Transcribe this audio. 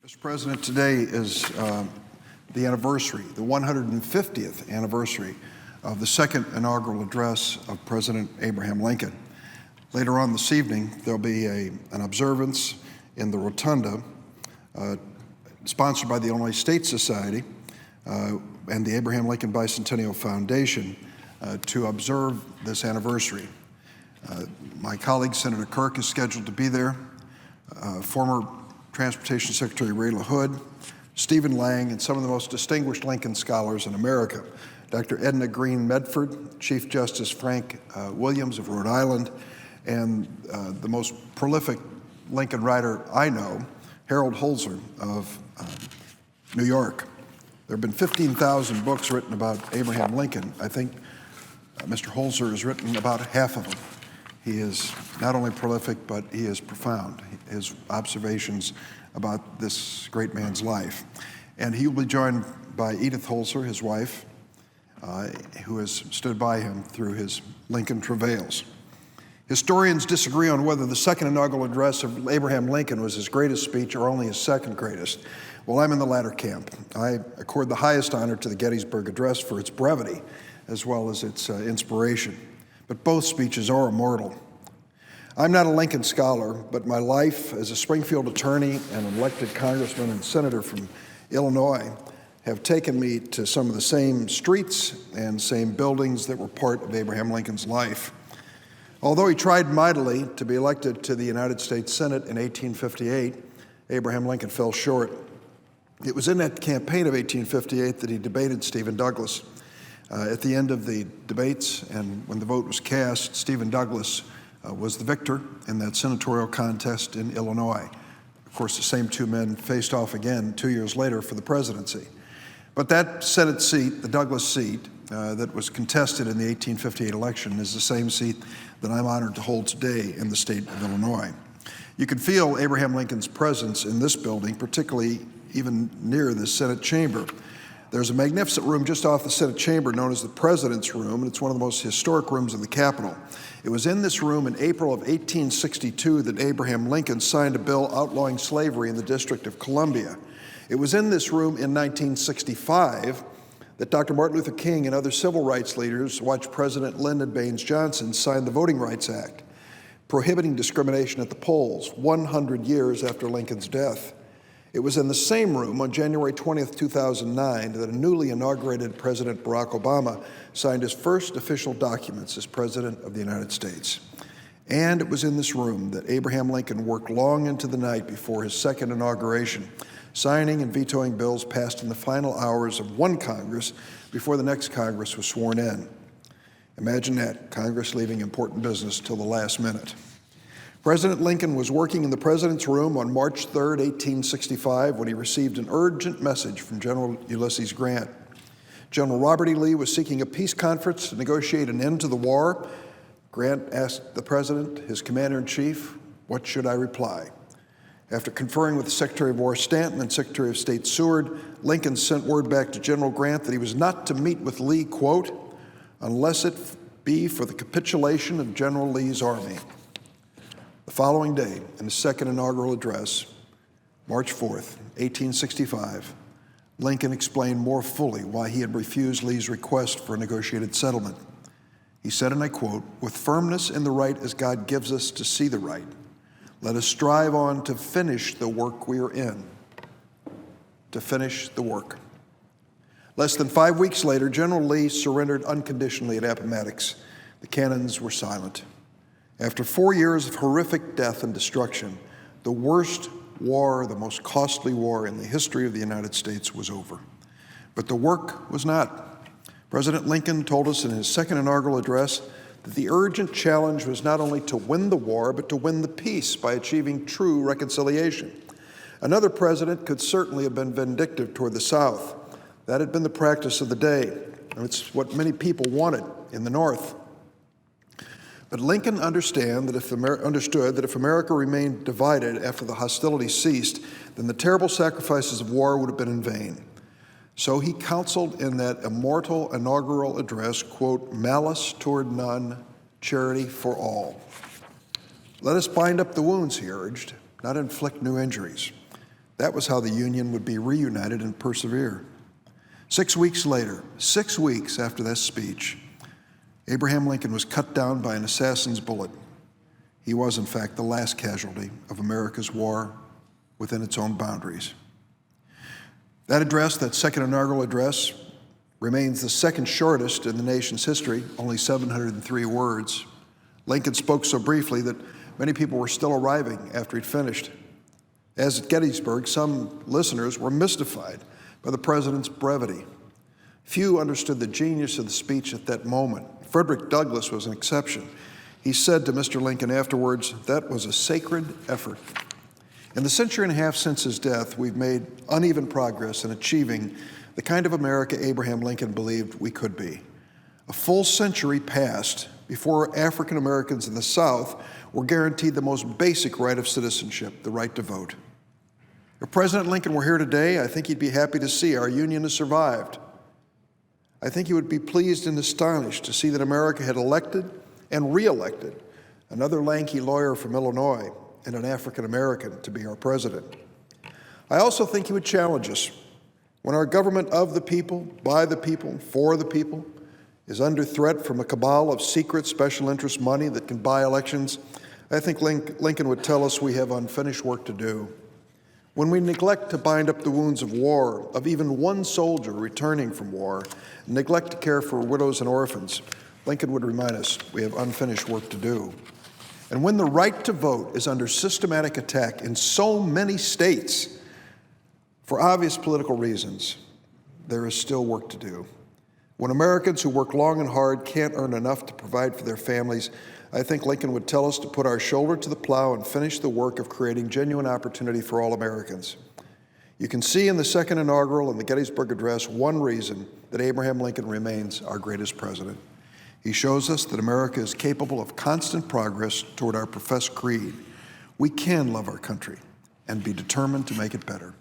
Mr. President, today is the anniversary, the 150th anniversary of the second inaugural address of President Abraham Lincoln. Later on this evening, there'll be an observance in the rotunda sponsored by the Illinois State Society and the Abraham Lincoln Bicentennial Foundation to observe this anniversary. My colleague, Senator Kirk, is scheduled to be there. Former Transportation Secretary Ray LaHood, Stephen Lang, and some of the most distinguished Lincoln scholars in America. Dr. Edna Green Medford, Chief Justice Frank Williams of Rhode Island, and the most prolific Lincoln writer I know, Harold Holzer of New York. There have been 15,000 books written about Abraham Lincoln. I think Mr. Holzer has written about half of them. He is not only prolific, but he is profound, his observations about this great man's life. And he will be joined by Edith Holzer, his wife, who has stood by him through his Lincoln travails. Historians disagree on whether the second inaugural address of Abraham Lincoln was his greatest speech or only his second greatest. Well, I'm in the latter camp. I accord the highest honor to the Gettysburg Address for its brevity as well as its inspiration. But both speeches are immortal. I'm not a Lincoln scholar, but my life as a Springfield attorney and an elected congressman and senator from Illinois have taken me to some of the same streets and same buildings that were part of Abraham Lincoln's life. Although he tried mightily to be elected to the United States Senate in 1858, Abraham Lincoln fell short. It was in that campaign of 1858 that he debated Stephen Douglas. At the end of the debates and when the vote was cast, Stephen Douglas was the victor in that senatorial contest in Illinois. Of course, the same two men faced off again 2 years later for the presidency. But that Senate seat, the Douglas seat, that was contested in the 1858 election is the same seat that I'm honored to hold today in the state of Illinois. You can feel Abraham Lincoln's presence in this building, particularly even near the Senate chamber. There's a magnificent room just off the Senate chamber known as the President's Room, and it's one of the most historic rooms in the Capitol. It was in this room in April of 1862 that Abraham Lincoln signed a bill outlawing slavery in the District of Columbia. It was in this room in 1965 that Dr. Martin Luther King and other civil rights leaders watched President Lyndon Baines Johnson sign the Voting Rights Act, prohibiting discrimination at the polls 100 years after Lincoln's death. It was in the same room on January 20th, 2009 that a newly inaugurated President Barack Obama signed his first official documents as President of the United States. And it was in this room that Abraham Lincoln worked long into the night before his second inauguration, signing and vetoing bills passed in the final hours of one Congress before the next Congress was sworn in. Imagine that, Congress leaving important business till the last minute. President Lincoln was working in the President's Room on March 3, 1865, when he received an urgent message from General Ulysses Grant. General Robert E. Lee was seeking a peace conference to negotiate an end to the war. Grant asked the President, his Commander-in-Chief, "What should I reply?" After conferring with the Secretary of War Stanton and Secretary of State Seward, Lincoln sent word back to General Grant that he was not to meet with Lee, quote, "unless it be for the capitulation of General Lee's army." The following day, in his second inaugural address, March 4th, 1865, Lincoln explained more fully why he had refused Lee's request for a negotiated settlement. He said, and I quote, "With firmness in the right as God gives us to see the right, let us strive on to finish the work we are in." To finish the work. Less than 5 weeks later, General Lee surrendered unconditionally at Appomattox. The cannons were silent. After 4 years of horrific death and destruction, the worst war, the most costly war in the history of the United States was over. But the work was not. President Lincoln told us in his second inaugural address that the urgent challenge was not only to win the war, but to win the peace by achieving true reconciliation. Another president could certainly have been vindictive toward the South. That had been the practice of the day, and it's what many people wanted in the North. But Lincoln understood that if America remained divided after the hostilities ceased, then the terrible sacrifices of war would have been in vain. So he counseled in that immortal inaugural address, quote, "malice toward none, charity for all." Let us bind up the wounds, he urged, not inflict new injuries. That was how the Union would be reunited and persevere. 6 weeks later, 6 weeks after that speech, Abraham Lincoln was cut down by an assassin's bullet. He was, in fact, the last casualty of America's war within its own boundaries. That address, that second inaugural address, remains the second shortest in the nation's history, only 703 words. Lincoln spoke so briefly that many people were still arriving after he'd finished. As at Gettysburg, some listeners were mystified by the president's brevity. Few understood the genius of the speech at that moment. Frederick Douglass was an exception. He said to Mr. Lincoln afterwards, "That was a sacred effort." In the century and a half since his death, we've made uneven progress in achieving the kind of America Abraham Lincoln believed we could be. A full century passed before African Americans in the South were guaranteed the most basic right of citizenship, the right to vote. If President Lincoln were here today, I think he'd be happy to see our Union has survived. I think he would be pleased and astonished to see that America had elected and re-elected another lanky lawyer from Illinois and an African American to be our president. I also think he would challenge us. When our government of the people, by the people, for the people is under threat from a cabal of secret special interest money that can buy elections, I think Lincoln would tell us we have unfinished work to do. When we neglect to bind up the wounds of war, of even one soldier returning from war, and neglect to care for widows and orphans, Lincoln would remind us we have unfinished work to do. And when the right to vote is under systematic attack in so many states, for obvious political reasons, there is still work to do. When Americans who work long and hard can't earn enough to provide for their families, I think Lincoln would tell us to put our shoulder to the plow and finish the work of creating genuine opportunity for all Americans. You can see in the second inaugural and the Gettysburg Address one reason that Abraham Lincoln remains our greatest president. He shows us that America is capable of constant progress toward our professed creed. We can love our country and be determined to make it better.